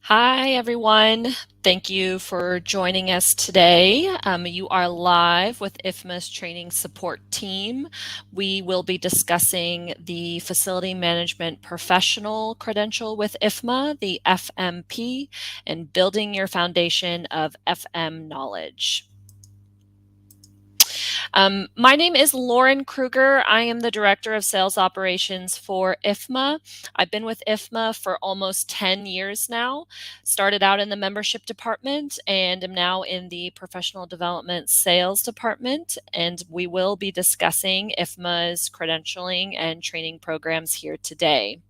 Hi, everyone. Thank you for joining us today. You are live with IFMA's training support team. We will be discussing the Facility Management Professional Credential with IFMA, the FMP, and building your foundation of FM knowledge. My name is Lauren Kruger. I am the Director of Sales Operations for IFMA. I've been with IFMA for almost 10 years now. Started out in the membership department and am now in the professional development sales department. And we will be discussing IFMA's credentialing and training programs here today.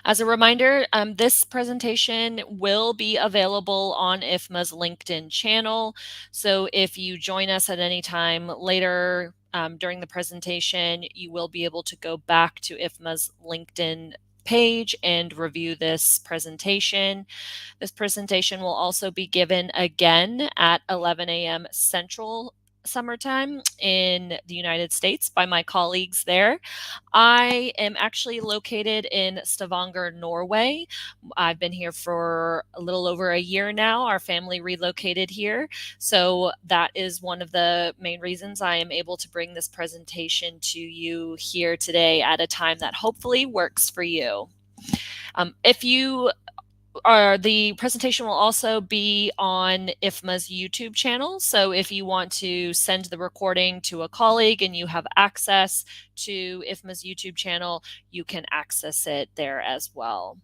As a reminder, this presentation will be available on IFMA's LinkedIn channel. So if you join us at any time later during the presentation, you will be able to go back to IFMA's LinkedIn page and review this presentation. This presentation will also be given again at 11 a.m. Central Summertime in the United States by my colleagues there. I am actually located in Stavanger, Norway. I've been here for a little over a year now. Our family relocated here. So that is one of the main reasons I am able to bring this presentation to you here today at a time that hopefully works for you. The presentation will also be on IFMA's YouTube channel. So if you want to send the recording to a colleague and you have access to IFMA's YouTube channel, you can access it there as well.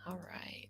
All right.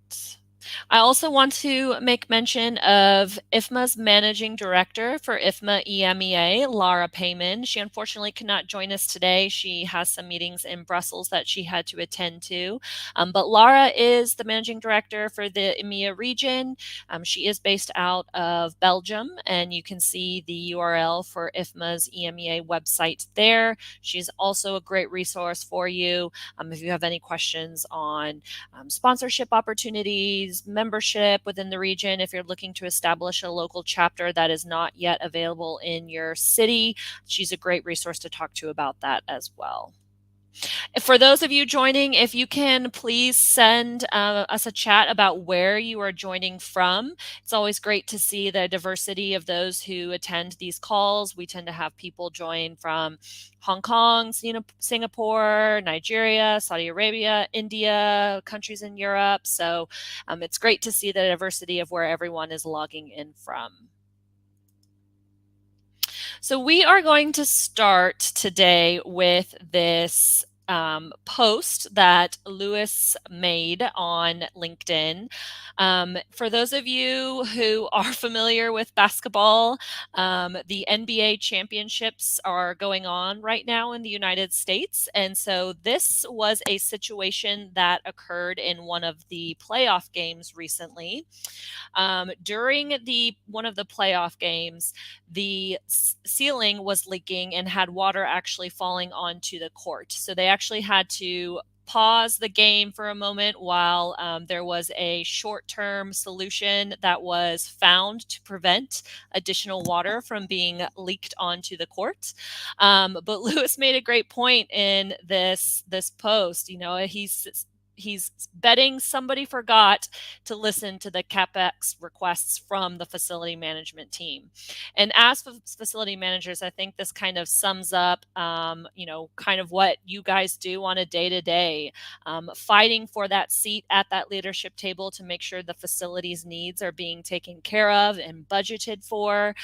I also want to make mention of IFMA's Managing Director for IFMA EMEA, Lara Payman. She unfortunately could not join us today. She has some meetings in Brussels that she had to attend to. But Lara is the Managing Director for the EMEA region. She is based out of Belgium, and you can see the URL for IFMA's EMEA website there. She's also a great resource for you if you have any questions on sponsorship opportunities, membership within the region. If you're looking to establish a local chapter that is not yet available in your city, she's a great resource to talk to about that as well. For those of you joining, if you can please send us a chat about where you are joining from. It's always great to see the diversity of those who attend these calls. We tend to have people join from Hong Kong, Singapore, Nigeria, Saudi Arabia, India, countries in Europe. So it's great to see the diversity of where everyone is logging in from. So we are going to start today with this post that Lewis made on LinkedIn. For those of you who are familiar with basketball, the NBA championships are going on right now in the United States. And so this was a situation that occurred in one of the playoff games recently. During one of the playoff games, the ceiling was leaking and had water actually falling onto the court. So they actually had to pause the game for a moment while there was a short-term solution that was found to prevent additional water from being leaked onto the court. But Lewis made a great point in this post. You know, he's betting somebody forgot to listen to the CapEx requests from the facility management team. And as facility managers, I think this kind of sums up, kind of what you guys do on a day-to-day, fighting for that seat at that leadership table to make sure the facility's needs are being taken care of and budgeted for.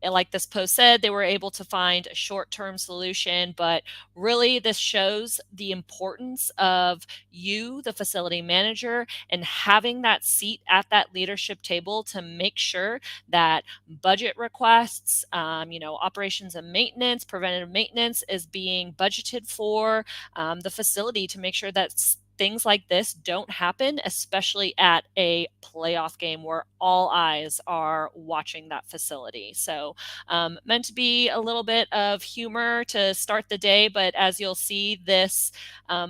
Like this post said, they were able to find a short-term solution, but really this shows the importance of you, the facility manager, and having that seat at that leadership table to make sure that budget requests, operations and maintenance, preventative maintenance is being budgeted for the facility to make sure that things like this don't happen, especially at a playoff game where all eyes are watching that facility. So meant to be a little bit of humor to start the day, but as you'll see, this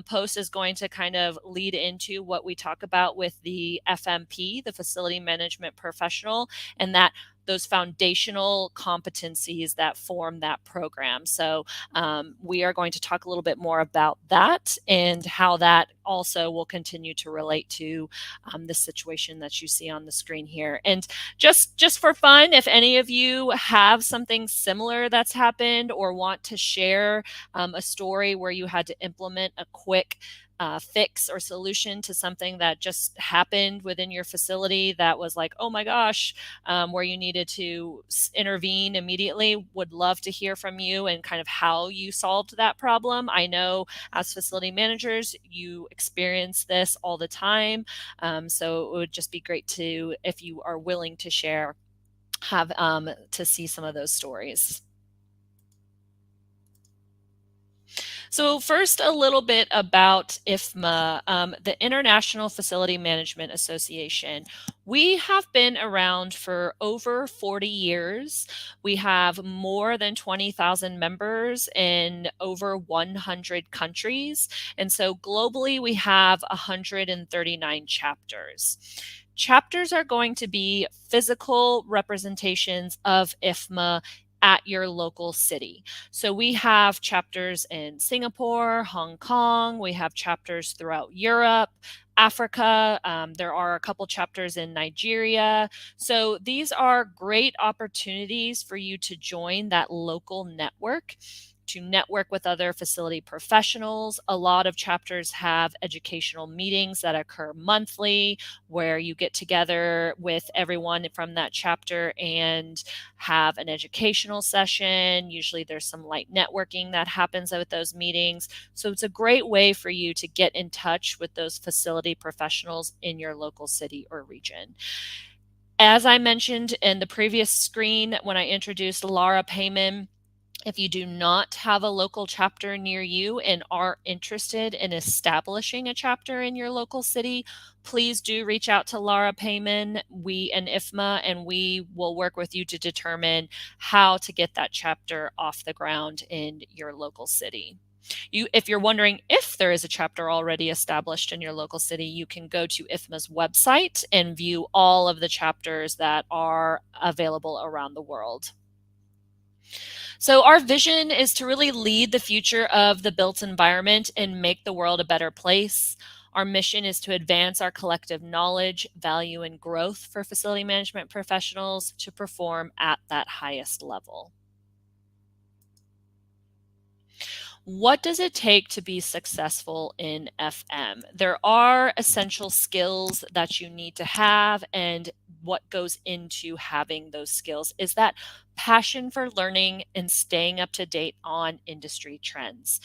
post is going to kind of lead into what we talk about with the FMP, the Facility Management Professional, and that those foundational competencies that form that program. So we are going to talk a little bit more about that and how that also will continue to relate to the situation that you see on the screen here. And just for fun, if any of you have something similar that's happened or want to share a story where you had to implement a quick fix or solution to something that just happened within your facility that was like, oh my gosh, where you needed to intervene immediately, would love to hear from you and kind of how you solved that problem. I know as facility managers, you experience this all the time. So it would just be great to, if you are willing to share, have to see some of those stories. So first, a little bit about IFMA, the International Facility Management Association. We have been around for over 40 years. We have more than 20,000 members in over 100 countries. And so globally, we have 139 chapters. Chapters are going to be physical representations of IFMA at your local city. So we have chapters in Singapore, Hong Kong, we have chapters throughout Europe, Africa. There are a couple chapters in Nigeria. So these are great opportunities for you to join that local network, to network with other facility professionals. A lot of chapters have educational meetings that occur monthly where you get together with everyone from that chapter and have an educational session. Usually there's some light networking that happens at those meetings. So it's a great way for you to get in touch with those facility professionals in your local city or region. As I mentioned in the previous screen when I introduced Lara Payman, if you do not have a local chapter near you and are interested in establishing a chapter in your local city, please do reach out to Lara Payman, we and IFMA, and we will work with you to determine how to get that chapter off the ground in your local city. If you're wondering if there is a chapter already established in your local city, you can go to IFMA's website and view all of the chapters that are available around the world. So our vision is to really lead the future of the built environment and make the world a better place. Our mission is to advance our collective knowledge, value, and growth for facility management professionals to perform at that highest level. What does it take to be successful in FM? There are essential skills that you need to have, and what goes into having those skills is that passion for learning and staying up to date on industry trends.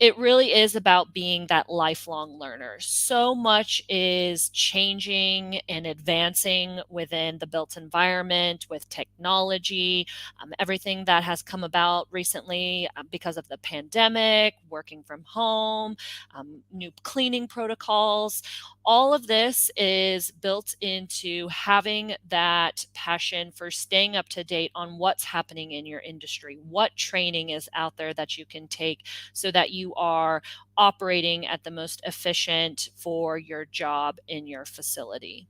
It really is about being that lifelong learner. So much is changing and advancing within the built environment with technology, everything that has come about recently because of the pandemic, working from home, new cleaning protocols. All of this is built into having that passion for staying up to date on what's happening in your industry, what training is out there that you can take so that you are operating at the most efficient for your job in your facility.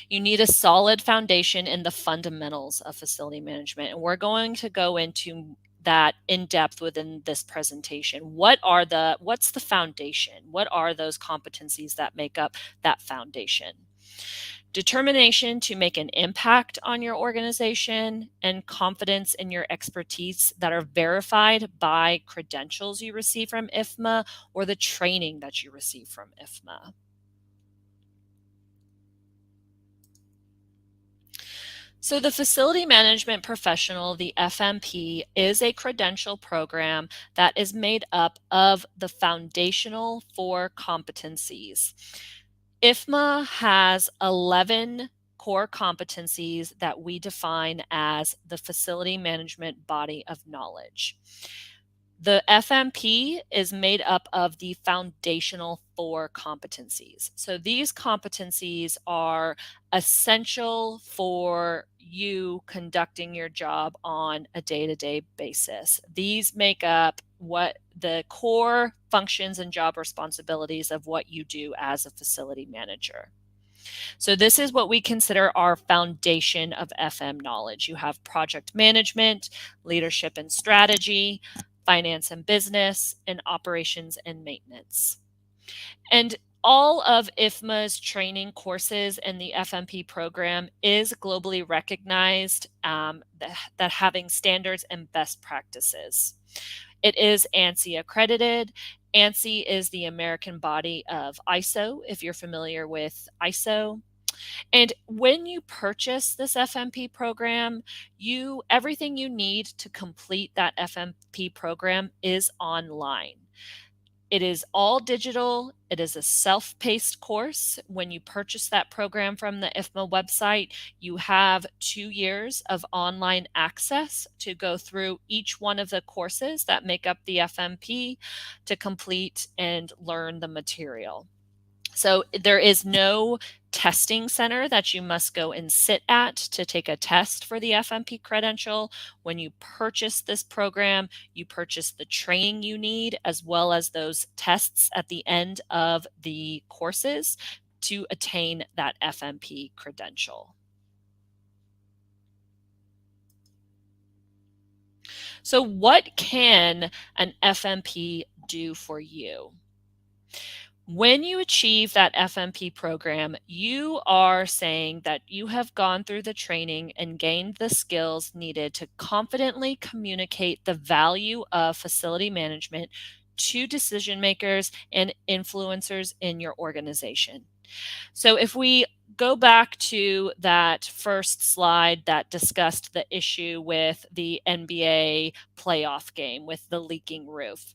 You need a solid foundation in the fundamentals of facility management, and we're going to go into that in depth within this presentation. What's the foundation? What are those competencies that make up that foundation? Determination to make an impact on your organization, and confidence in your expertise that are verified by credentials you receive from IFMA or the training that you receive from IFMA. So the facility management professional, the FMP, is a credential program that is made up of the foundational four competencies. IFMA has 11 core competencies that we define as the facility management body of knowledge. The FMP is made up of the foundational four competencies. So these competencies are essential for you conducting your job on a day-to-day basis. These make up what the core functions and job responsibilities of what you do as a facility manager. So, this is what we consider our foundation of FM knowledge. You have project management, leadership and strategy, finance and business, and operations and maintenance. And all of IFMA's training courses and the FMP program is globally recognized, that having standards and best practices. It is ANSI accredited. ANSI is the American body of ISO, if you're familiar with ISO. And when you purchase this FMP program, everything you need to complete that FMP program is online. It is all digital. It is a self-paced course. When you purchase that program from the IFMA website, you have 2 years of online access to go through each one of the courses that make up the FMP to complete and learn the material. So there is no testing center that you must go and sit at to take a test for the FMP credential. When you purchase this program, you purchase the training you need as well as those tests at the end of the courses to attain that FMP credential. So what can an FMP do for you? When you achieve that FMP program, you are saying that you have gone through the training and gained the skills needed to confidently communicate the value of facility management to decision makers and influencers in your organization. So if we go back to that first slide that discussed the issue with the NBA playoff game with the leaking roof,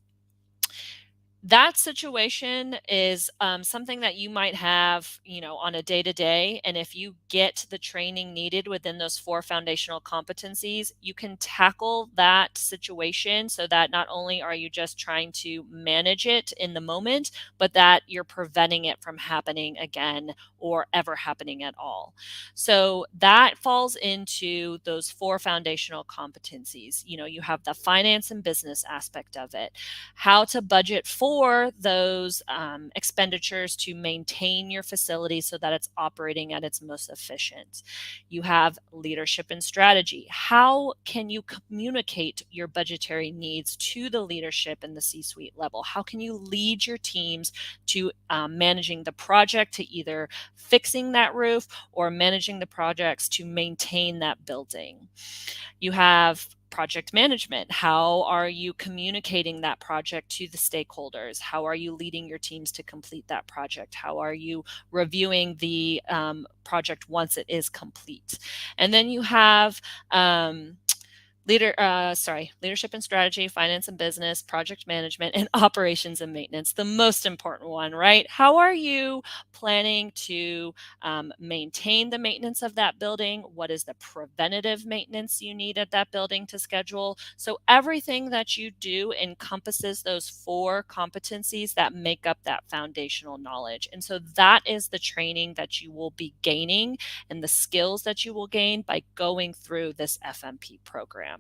that situation is something that you might have, on a day to day. And if you get the training needed within those four foundational competencies, you can tackle that situation so that not only are you just trying to manage it in the moment, but that you're preventing it from happening again or ever happening at all. So that falls into those four foundational competencies. You have the finance and business aspect of it, how to budget for those expenditures to maintain your facility so that it's operating at its most efficient. You have leadership and strategy. How can you communicate your budgetary needs to the leadership and the C-suite level? How can you lead your teams to managing the project, to either fixing that roof or managing the projects to maintain that building? You have project management. How are you communicating that project to the stakeholders? How are you leading your teams to complete that project? How are you reviewing the project once it is complete? And then you have leadership and strategy, finance and business, project management, and operations and maintenance, the most important one, right? How are you planning to maintain the maintenance of that building? What is the preventative maintenance you need at that building to schedule? So everything that you do encompasses those four competencies that make up that foundational knowledge. And so that is the training that you will be gaining and the skills that you will gain by going through this FMP program.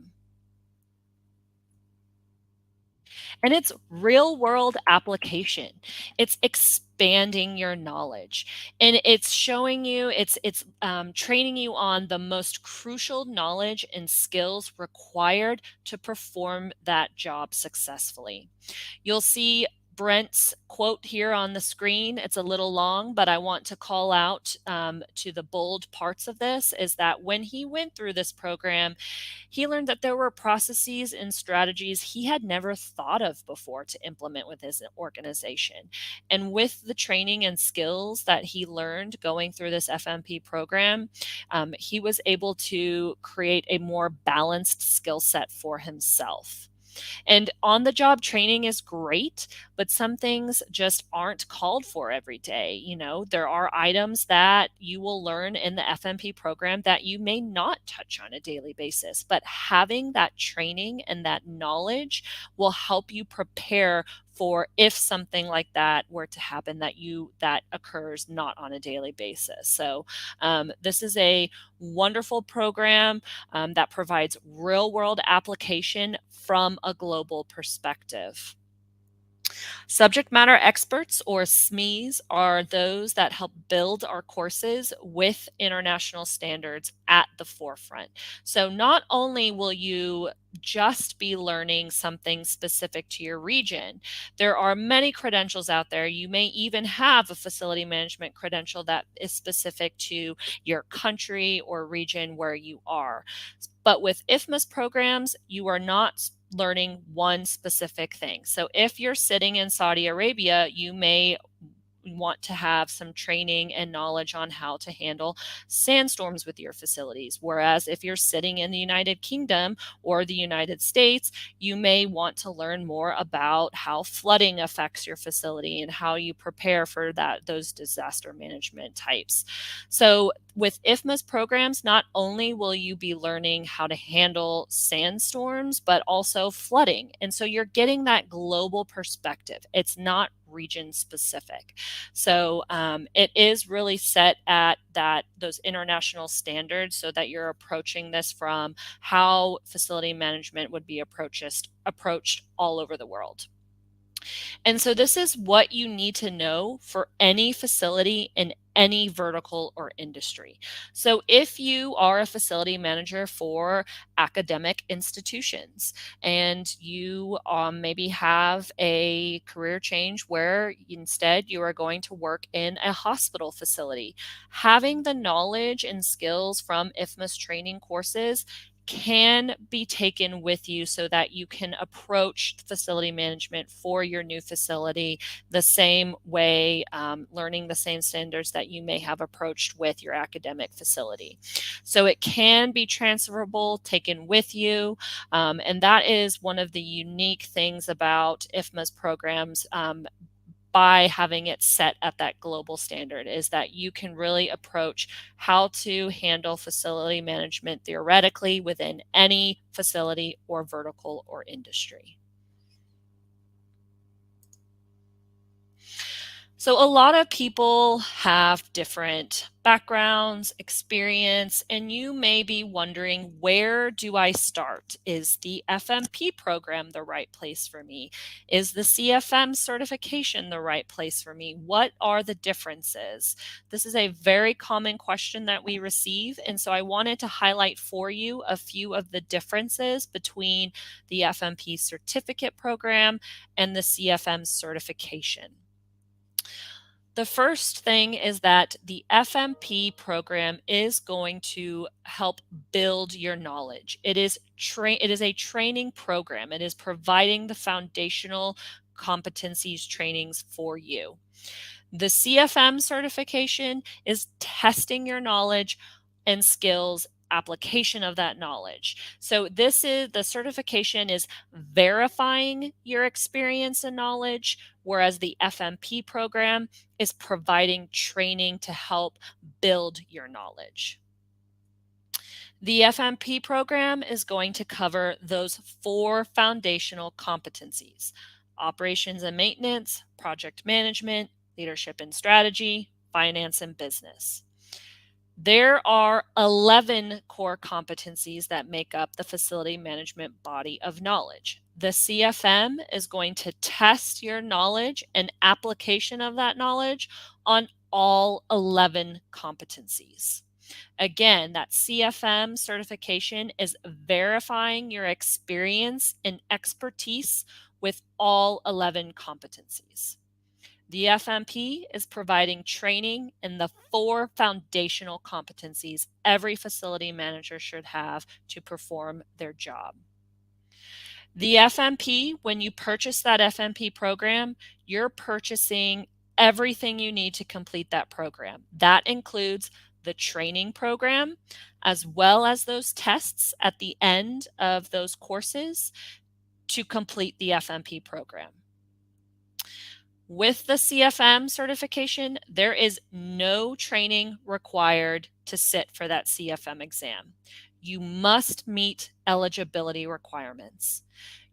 And it's real world application. It's expanding your knowledge, and it's showing you, it's training you on the most crucial knowledge and skills required to perform that job successfully. You'll see Brent's quote here on the screen. It's a little long, but I want to call out to the bold parts of this is that when he went through this program, he learned that there were processes and strategies he had never thought of before to implement with his organization. And with the training and skills that he learned going through this FMP program, he was able to create a more balanced skill set for himself. And on the job training is great, but some things just aren't called for every day. There are items that you will learn in the FMP program that you may not touch on a daily basis, but having that training and that knowledge will help you prepare for if something like that were to happen that occurs not on a daily basis. So this is a wonderful program that provides real world application from a global perspective. Subject matter experts, or SMEs, are those that help build our courses with international standards at the forefront. So not only will you just be learning something specific to your region, there are many credentials out there. You may even have a facility management credential that is specific to your country or region where you are. But with IFMA's programs, you are not learning one specific thing. So if you're sitting in Saudi Arabia, you may want to have some training and knowledge on how to handle sandstorms with your facilities. Whereas if you're sitting in the United Kingdom or the United States, you may want to learn more about how flooding affects your facility and how you prepare for those disaster management types. So with IFMA's programs, not only will you be learning how to handle sandstorms, but also flooding. And so you're getting that global perspective. It's not region specific. So it is really set at those international standards so that you're approaching this from how facility management would be approached all over the world. And so this is what you need to know for any facility in any vertical or industry. So if you are a facility manager for academic institutions and you maybe have a career change where instead you are going to work in a hospital facility, having the knowledge and skills from IFMA's training courses can be taken with you so that you can approach facility management for your new facility the same way, learning the same standards that you may have approached with your academic facility. So it can be transferable, taken with you, and that is one of the unique things about IFMA's programs. By having it set at that global standard is that you can really approach how to handle facility management theoretically within any facility or vertical or industry. So, a lot of people have different backgrounds, experience, and you may be wondering, where do I start? Is the FMP program the right place for me? Is the CFM certification the right place for me? What are the differences? This is a very common question that we receive, and so I wanted to highlight for you a few of the differences between the FMP certificate program and the CFM certification. The first thing is that the FMP program is going to help build your knowledge. It is a training program. It is providing the foundational competencies trainings for you. The CFM certification is testing your knowledge and skills, application of that knowledge. So the certification is verifying your experience and knowledge, whereas the FMP program is providing training to help build your knowledge. The FMP program is going to cover those 4 foundational competencies: operations and maintenance, project management, leadership and strategy, finance and business. There are 11 core competencies that make up the facility management body of knowledge. The CFM is going to test your knowledge and application of that knowledge on all 11 competencies. Again, that CFM certification is verifying your experience and expertise with all 11 competencies. The FMP is providing training in the 4 foundational competencies every facility manager should have to perform their job. The FMP, when you purchase that FMP program, you're purchasing everything you need to complete that program. That includes the training program, as well as those tests at the end of those courses to complete the FMP program. With the CFM certification, there is no training required to sit for that CFM exam. You must meet eligibility requirements.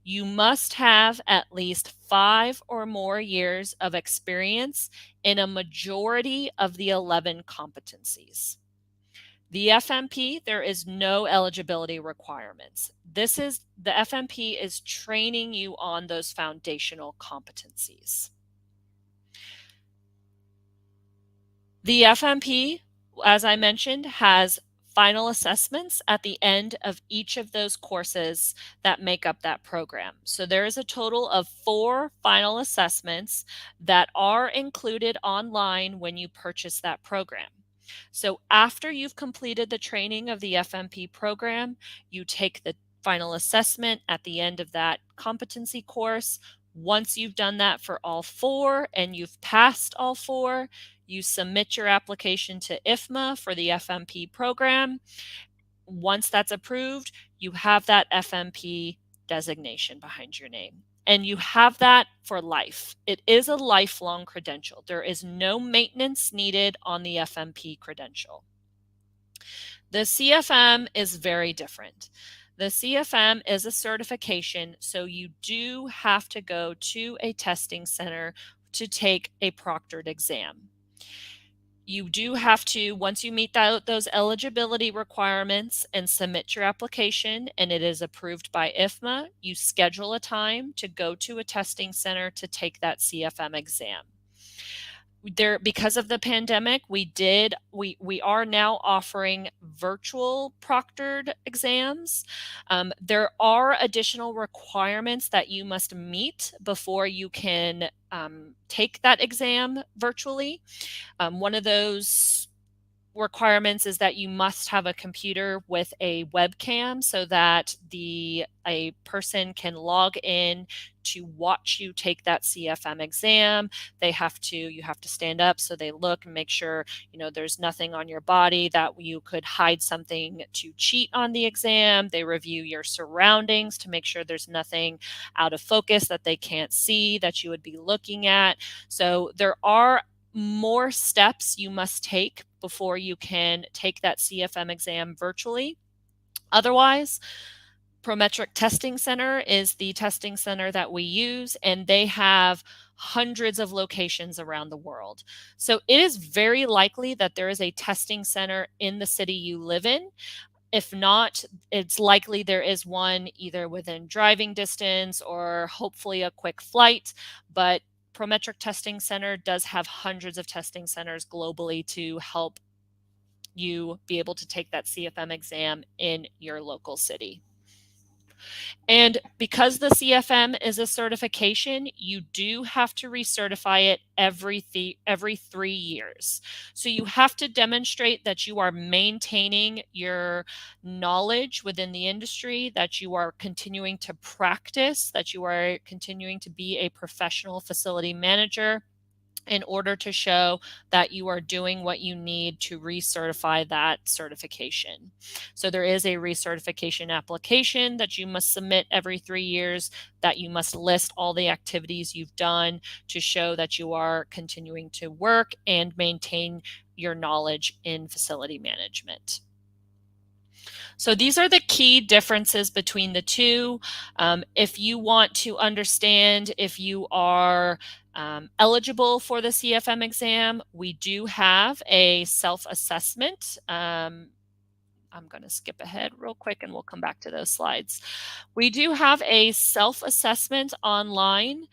You must have at least 5 or more years of experience in a majority of the 11 competencies. The FMP, there is no eligibility requirements. The FMP is training you on those foundational competencies. The FMP, as I mentioned, has final assessments at the end of each of those courses that make up that program. So there is a total of 4 final assessments that are included online when you purchase that program. So after you've completed the training of the FMP program, you take the final assessment at the end of that competency course. Once you've done that for all 4 and you've passed all 4, you submit your application to IFMA for the FMP program. Once that's approved, you have that FMP designation behind your name. And you have that for life. It is a lifelong credential. There is no maintenance needed on the FMP credential. The CFM is very different. The CFM is a certification, so you do have to go to a testing center to take a proctored exam. You do have to, once you meet those eligibility requirements and submit your application and it is approved by IFMA, you schedule a time to go to a testing center to take that CFM exam. Because of the pandemic, we are now offering virtual proctored exams. There are additional requirements that you must meet before you can take that exam virtually. One of those requirements is that you must have a computer with a webcam so that a person can log in to watch you take that CFM exam. You have to stand up so they look and make sure, there's nothing on your body that you could hide something to cheat on the exam. They review your surroundings to make sure there's nothing out of focus that they can't see that you would be looking at. So there are more steps you must take before you can take that CFM exam virtually. Otherwise, Prometric Testing Center is the testing center that we use, and they have hundreds of locations around the world. So it is very likely that there is a testing center in the city you live in. If not, it's likely there is one either within driving distance or hopefully a quick flight, but Prometric Testing Center does have hundreds of testing centers globally to help you be able to take that CFM exam in your local city. And because the CFM is a certification, you do have to recertify it every 3 years. So you have to demonstrate that you are maintaining your knowledge within the industry, that you are continuing to practice, that you are continuing to be a professional facility manager, in order to show that you are doing what you need to recertify that certification. So there is a recertification application that you must submit every 3 years, that you must list all the activities you've done to show that you are continuing to work and maintain your knowledge in facility management. So these are the key differences between the two. If you want to understand if you are eligible for the CFM exam, we do have a self-assessment. I'm going to skip ahead real quick and we'll come back to those slides. We do have a self-assessment online.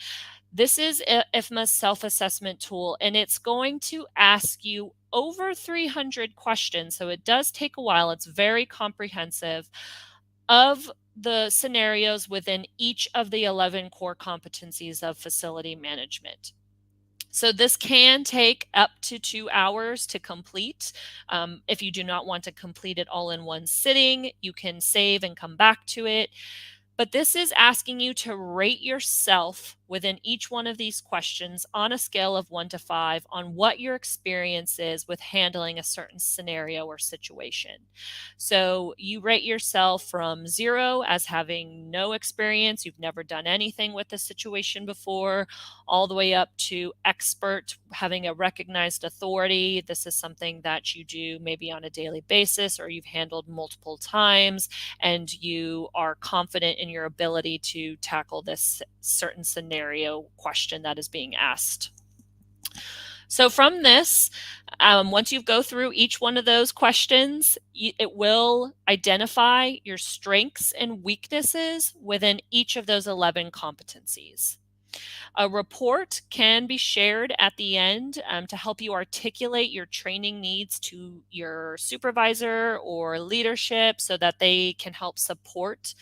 This is IFMA's self-assessment tool, and it's going to ask you over 300 questions. So it does take a while. It's very comprehensive of the scenarios within each of the 11 core competencies of facility management. So this can take up to 2 hours to complete. If you do not want to complete it all in one sitting, you can save and come back to it. But this is asking you to rate yourself within each one of these questions on a scale of 1 to 5 on what your experience is with handling a certain scenario or situation. So you rate yourself from 0 as having no experience, you've never done anything with the situation before, all the way up to expert, having a recognized authority. This is something that you do maybe on a daily basis or you've handled multiple times, and you are confident in your ability to tackle this certain scenario question that is being asked. So from this, once you go through each one of those questions, it will identify your strengths and weaknesses within each of those 11 competencies. A report can be shared at the end to help you articulate your training needs to your supervisor or leadership so that they can help support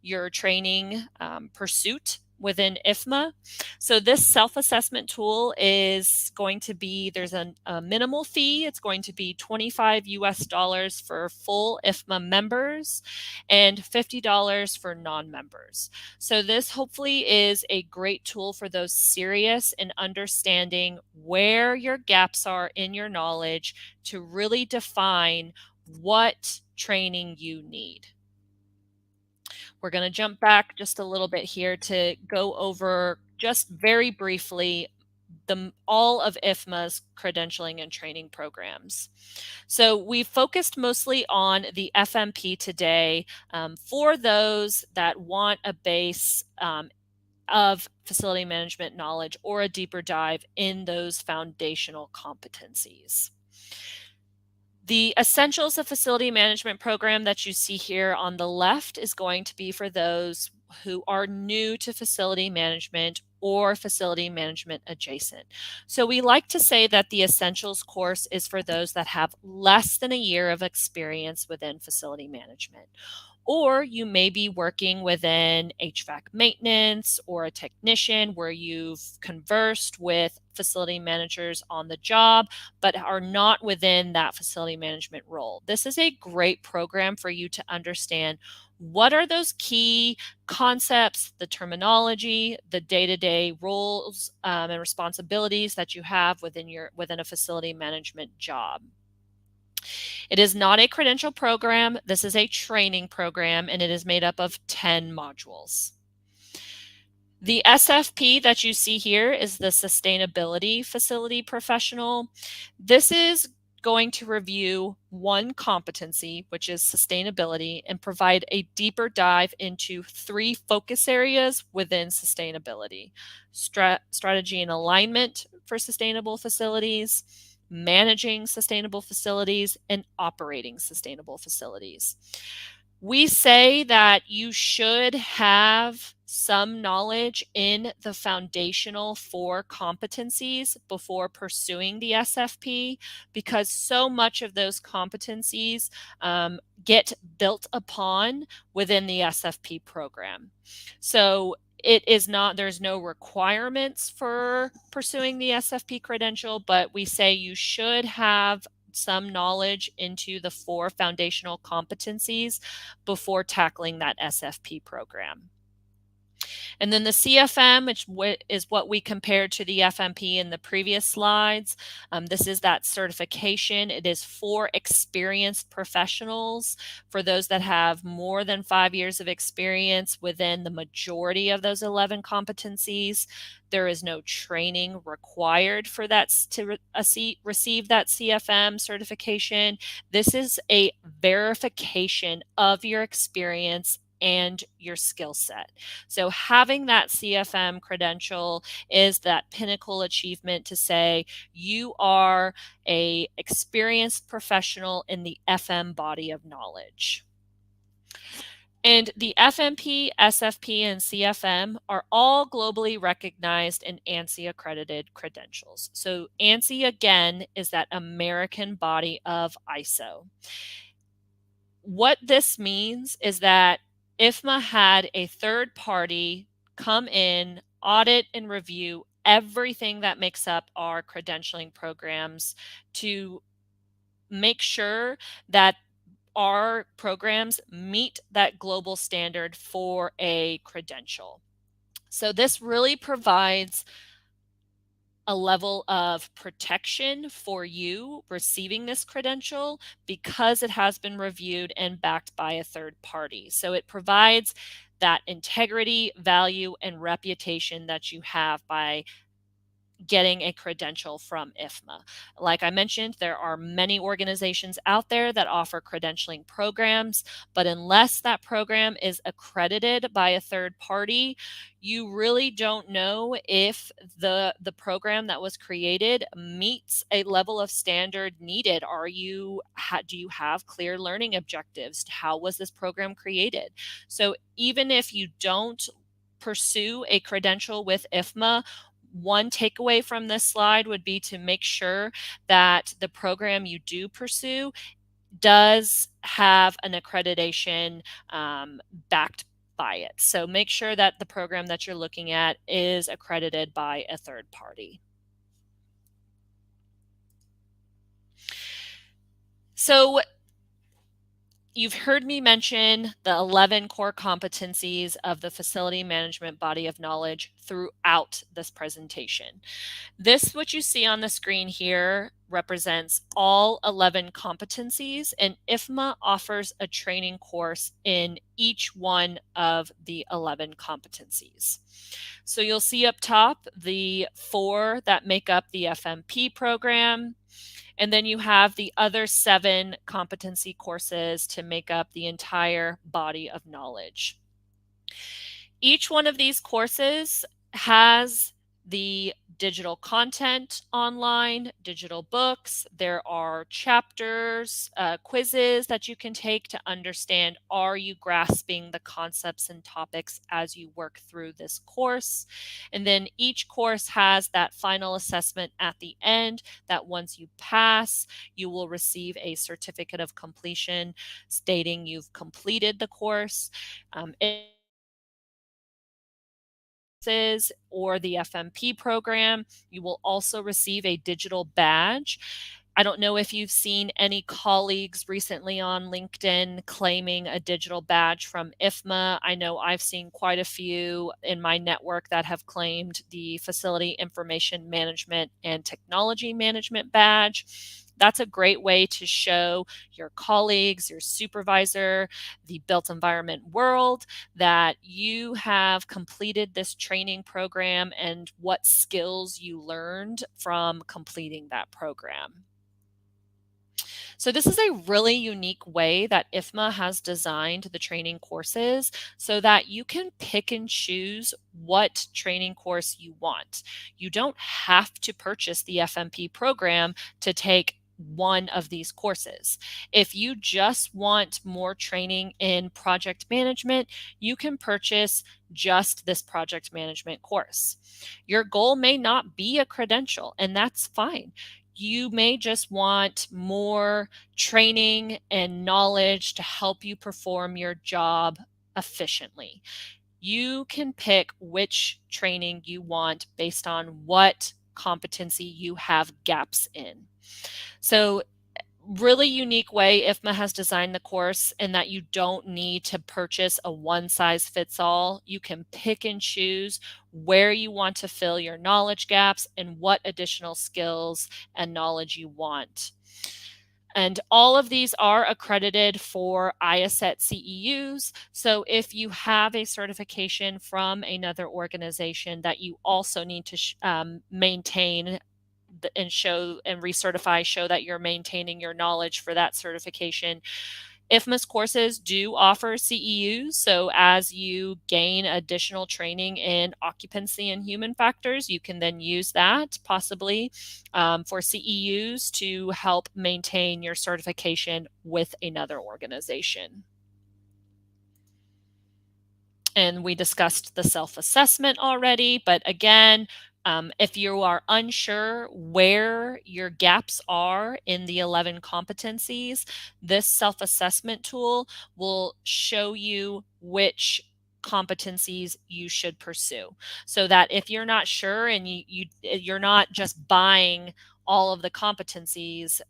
your training pursuit within IFMA. So this self-assessment tool is going to be, there's a minimal fee. It's going to be $25 for full IFMA members and $50 for non-members. So this hopefully is a great tool for those serious in understanding where your gaps are in your knowledge to really define what training you need. We're going to jump back just a little bit here to go over just very briefly all of IFMA's credentialing and training programs. So we focused mostly on the FMP today for those that want a base of facility management knowledge or a deeper dive in those foundational competencies. The Essentials of Facility Management program that you see here on the left is going to be for those who are new to facility management or facility management adjacent. So we like to say that the Essentials course is for those that have less than a year of experience within facility management. Or you may be working within HVAC maintenance or a technician where you've conversed with facility managers on the job, but are not within that facility management role. This is a great program for you to understand what are those key concepts, the terminology, the day-to-day roles and responsibilities that you have within a facility management job. It is not a credential program. This is a training program, and it is made up of 10 modules. The SFP that you see here is the Sustainability Facility Professional. This is going to review one competency, which is sustainability, and provide a deeper dive into 3 focus areas within sustainability: strategy and alignment for sustainable facilities, managing sustainable facilities, and operating sustainable facilities. We say that you should have some knowledge in the foundational 4 competencies before pursuing the SFP, because so much of those competencies get built upon within the SFP program. So it is not, there's no requirements for pursuing the SFP credential, but we say you should have some knowledge into the 4 foundational competencies before tackling that SFP program. And then the CFM, which is what we compared to the FMP in the previous slides. This is that certification. It is for experienced professionals, for those that have more than 5 years of experience within the majority of those 11 competencies. There is no training required for that to receive that CFM certification. This is a verification of your experience and your skill set. So having that CFM credential is that pinnacle achievement to say you are an experienced professional in the FM body of knowledge. And the FMP, SFP, and CFM are all globally recognized and ANSI accredited credentials. So ANSI, again, is that American body of ISO. What this means is that IFMA had a third party come in, audit, and review everything that makes up our credentialing programs to make sure that our programs meet that global standard for a credential. So this really provides a level of protection for you receiving this credential because it has been reviewed and backed by a third party. So it provides that integrity, value, and reputation that you have by getting a credential from IFMA. Like I mentioned, there are many organizations out there that offer credentialing programs, but unless that program is accredited by a third party, you really don't know if the program that was created meets a level of standard needed. Do you have clear learning objectives? How was this program created? So even if you don't pursue a credential with IFMA, one takeaway from this slide would be to make sure that the program you do pursue does have an accreditation backed by it. So make sure that the program that you're looking at is accredited by a third party. So you've heard me mention the 11 core competencies of the facility management body of knowledge throughout this presentation. What you see on the screen here, represents all 11 competencies, and IFMA offers a training course in each one of the 11 competencies. So you'll see up top the 4 that make up the FMP program, and then you have the other 7 competency courses to make up the entire body of knowledge. Each one of these courses has the digital content online, digital books. There are chapters, quizzes that you can take to understand, are you grasping the concepts and topics as you work through this course? And then each course has that final assessment at the end that once you pass, you will receive a certificate of completion stating you've completed the course. Or the FMP program, you will also receive a digital badge. I don't know if you've seen any colleagues recently on LinkedIn claiming a digital badge from IFMA. I know I've seen quite a few in my network that have claimed the Facility Information Management and Technology Management badge. That's a great way to show your colleagues, your supervisor, the built environment world that you have completed this training program and what skills you learned from completing that program. So this is a really unique way that IFMA has designed the training courses so that you can pick and choose what training course you want. You don't have to purchase the FMP program to take one of these courses. If you just want more training in project management, you can purchase just this project management course. Your goal may not be a credential, and that's fine. You may just want more training and knowledge to help you perform your job efficiently. You can pick which training you want based on what competency you have gaps in. So really unique way IFMA has designed the course in that you don't need to purchase a one size fits all. You can pick and choose where you want to fill your knowledge gaps and what additional skills and knowledge you want. And all of these are accredited for ISET CEUs. So if you have a certification from another organization that you also need to maintain and show and recertify, show that you're maintaining your knowledge for that certification. IFMA's courses do offer CEUs, so as you gain additional training in occupancy and human factors, you can then use that possibly for CEUs to help maintain your certification with another organization. And we discussed the self-assessment already, but again, if you are unsure where your gaps are in the 11 competencies, this self-assessment tool will show you which competencies you should pursue, so that if you're not sure and you're not just buying all of the competencies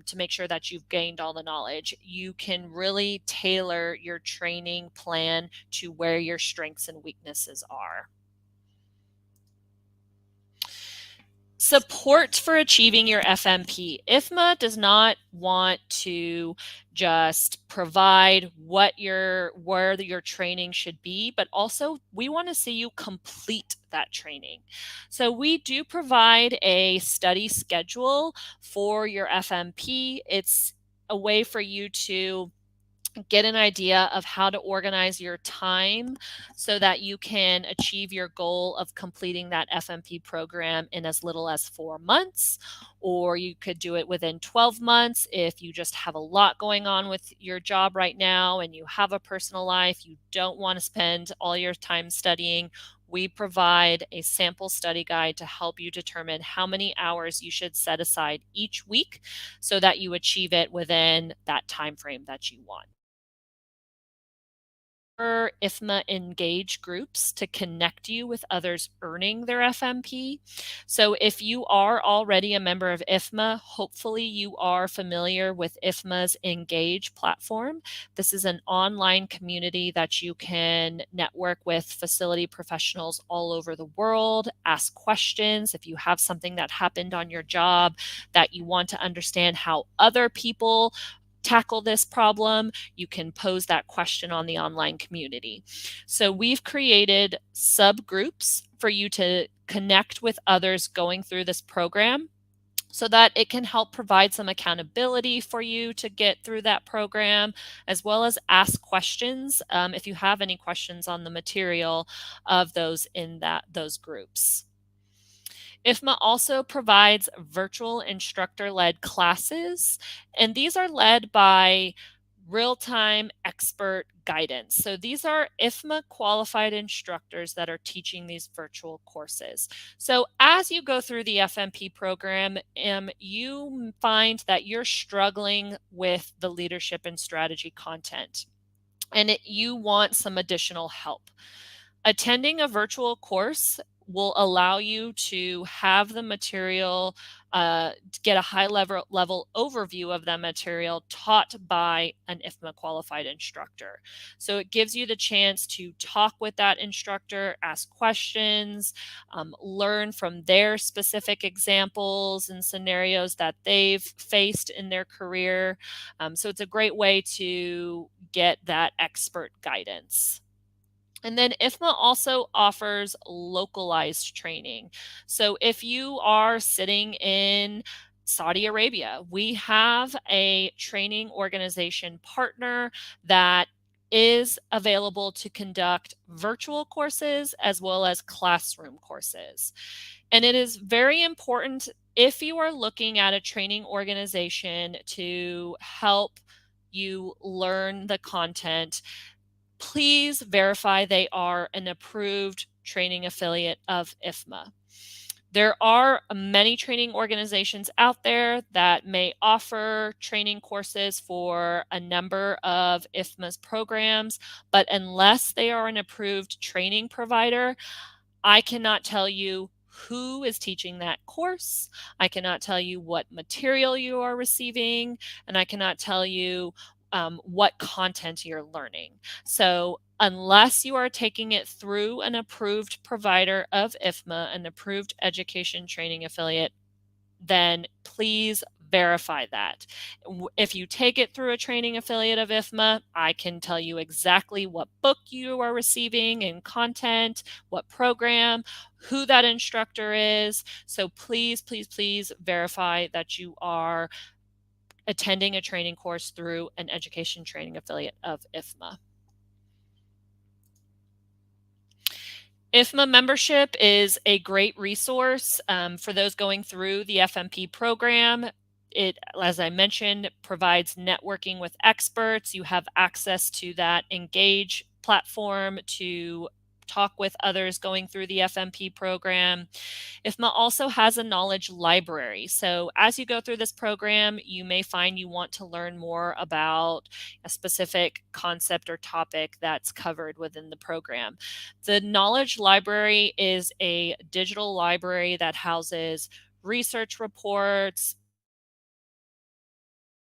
to make sure that you've gained all the knowledge, you can really tailor your training plan to where your strengths and weaknesses are. Support for achieving your FMP. IFMA does not want to just provide where your training should be, but also we want to see you complete that training. So we do provide a study schedule for your FMP. It's a way for you to get an idea of how to organize your time so that you can achieve your goal of completing that FMP program in as little as 4 months, or you could do it within 12 months if you just have a lot going on with your job right now and you have a personal life, you don't want to spend all your time studying. We provide a sample study guide to help you determine how many hours you should set aside each week so that you achieve it within that time frame that you want. IFMA Engage groups to connect you with others earning their FMP. So if you are already a member of IFMA, hopefully you are familiar with IFMA's Engage platform. This is an online community that you can network with facility professionals all over the world, ask questions. If you have something that happened on your job that you want to understand how other people tackle this problem, you can pose that question on the online community. So we've created subgroups for you to connect with others going through this program so that it can help provide some accountability for you to get through that program, as well as ask questions if you have any questions on the material of those in those groups. IFMA also provides virtual instructor-led classes, and these are led by real-time expert guidance. So these are IFMA qualified instructors that are teaching these virtual courses. So as you go through the FMP program, you find that you're struggling with the leadership and strategy content, and you want some additional help. Attending a virtual course will allow you to have the material, get a high level overview of the material taught by an IFMA qualified instructor. So it gives you the chance to talk with that instructor, ask questions, learn from their specific examples and scenarios that they've faced in their career. So it's a great way to get that expert guidance. And then IFMA also offers localized training. So if you are sitting in Saudi Arabia, we have a training organization partner that is available to conduct virtual courses as well as classroom courses. And it is very important if you are looking at a training organization to help you learn the content, please verify they are an approved training affiliate of IFMA. There are many training organizations out there that may offer training courses for a number of IFMA's programs, but unless they are an approved training provider, I cannot tell you who is teaching that course. I cannot tell you what material you are receiving, and I cannot tell you what content you're learning. So unless you are taking it through an approved provider of IFMA, an approved education training affiliate, then please verify that. If you take it through a training affiliate of IFMA, I can tell you exactly what book you are receiving and content, what program, who that instructor is. So please, please, please verify that you are attending a training course through an education training affiliate of IFMA. IFMA membership is a great resource for those going through the FMP program. It, as I mentioned, provides networking with experts. You have access to that Engage platform to talk with others going through the FMP program. IFMA also has a knowledge library. So as you go through this program, you may find you want to learn more about a specific concept or topic that's covered within the program. The knowledge library is a digital library that houses research reports,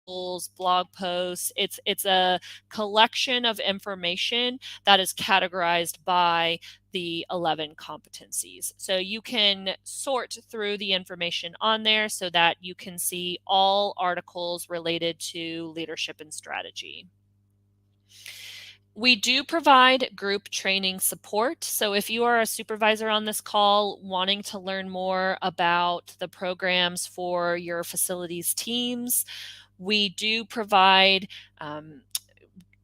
blog posts. It's a collection of information that is categorized by the 11 competencies. So you can sort through the information on there so that you can see all articles related to leadership and strategy. We do provide group training support. So if you are a supervisor on this call wanting to learn more about the programs for your facilities teams, we do provide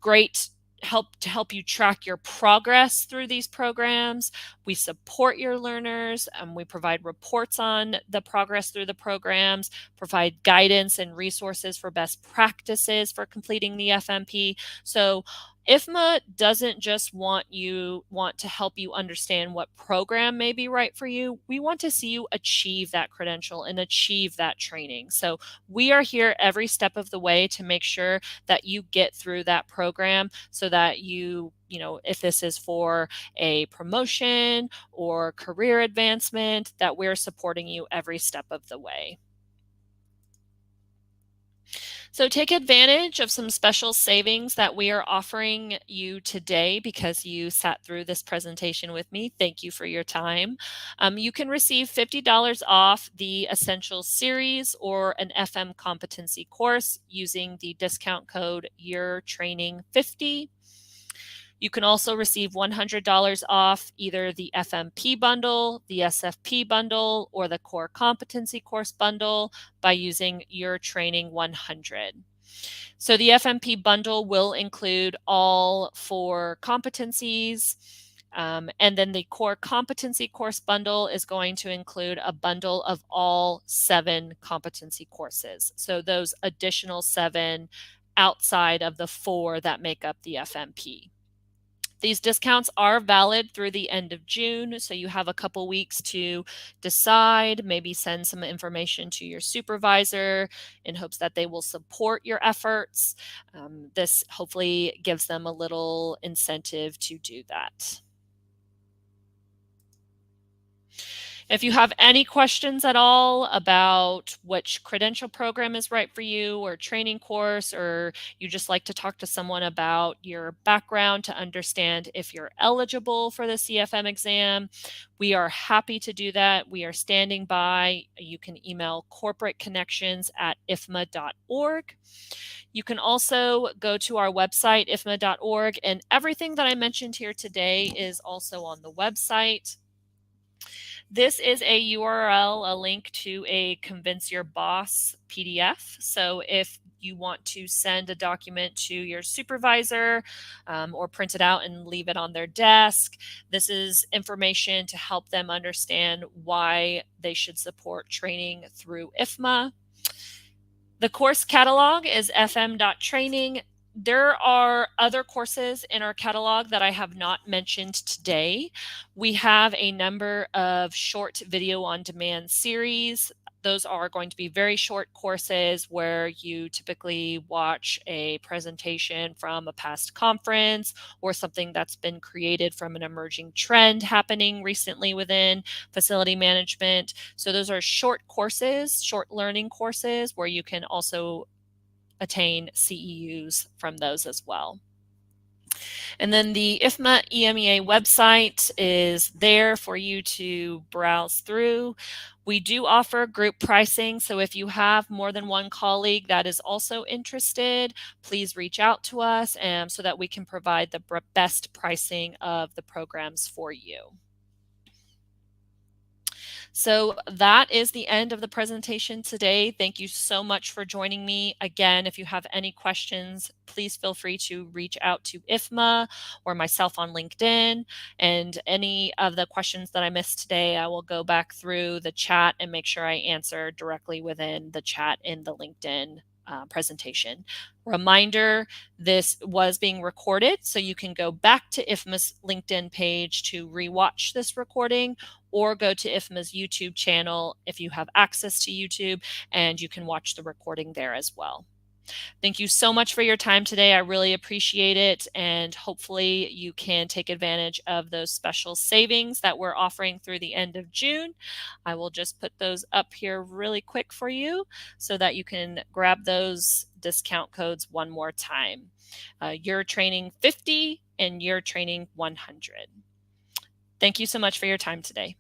great help to help you track your progress through these programs. We support your learners, and we provide reports on the progress through the programs, provide guidance and resources for best practices for completing the FMP. So IFMA doesn't just want to help you understand what program may be right for you. We want to see you achieve that credential and achieve that training. So we are here every step of the way to make sure that you get through that program so that you know, if this is for a promotion or career advancement, that we're supporting you every step of the way. So take advantage of some special savings that we are offering you today because you sat through this presentation with me. Thank you for your time. You can receive $50 off the Essentials series or an FM competency course using the discount code YOURTRAINING50. You can also receive $100 off either the FMP bundle, the SFP bundle, or the core competency course bundle by using Your Training 100. So the FMP bundle will include all 4 competencies. And then the core competency course bundle is going to include a bundle of all 7 competency courses. So those additional 7 outside of the 4 that make up the FMP. These discounts are valid through the end of June, so you have a couple weeks to decide, maybe send some information to your supervisor in hopes that they will support your efforts. This hopefully gives them a little incentive to do that. If you have any questions at all about which credential program is right for you or training course, or you just like to talk to someone about your background to understand if you're eligible for the CFM exam, we are happy to do that. We are standing by. You can email corporateconnections@ifma.org. You can also go to our website, ifma.org, and everything that I mentioned here today is also on the website. This is a URL, a link to a Convince Your Boss PDF. So if you want to send a document to your supervisor or print it out and leave it on their desk, this is information to help them understand why they should support training through IFMA. The course catalog is fm.training. There are other courses in our catalog that I have not mentioned today. We have a number of short video on demand series. Those are going to be very short courses where you typically watch a presentation from a past conference or something that's been created from an emerging trend happening recently within facility management. So those are short courses, short learning courses where you can also attain CEUs from those as well. And then the IFMA EMEA website is there for you to browse through. We do offer group pricing, so if you have more than one colleague that is also interested, please reach out to us so that we can provide the best pricing of the programs for you. So that is the end of the presentation today. Thank you so much for joining me. Again, if you have any questions, please feel free to reach out to IFMA or myself on LinkedIn. And any of the questions that I missed today, I will go back through the chat and make sure I answer directly within the chat in the LinkedIn presentation. Reminder, this was being recorded, so you can go back to IFMA's LinkedIn page to rewatch this recording, or go to IFMA's YouTube channel if you have access to YouTube, and you can watch the recording there as well. Thank you so much for your time today. I really appreciate it. And hopefully you can take advantage of those special savings that we're offering through the end of June. I will just put those up here really quick for you so that you can grab those discount codes one more time. You're training 50 and you're training 100. Thank you so much for your time today.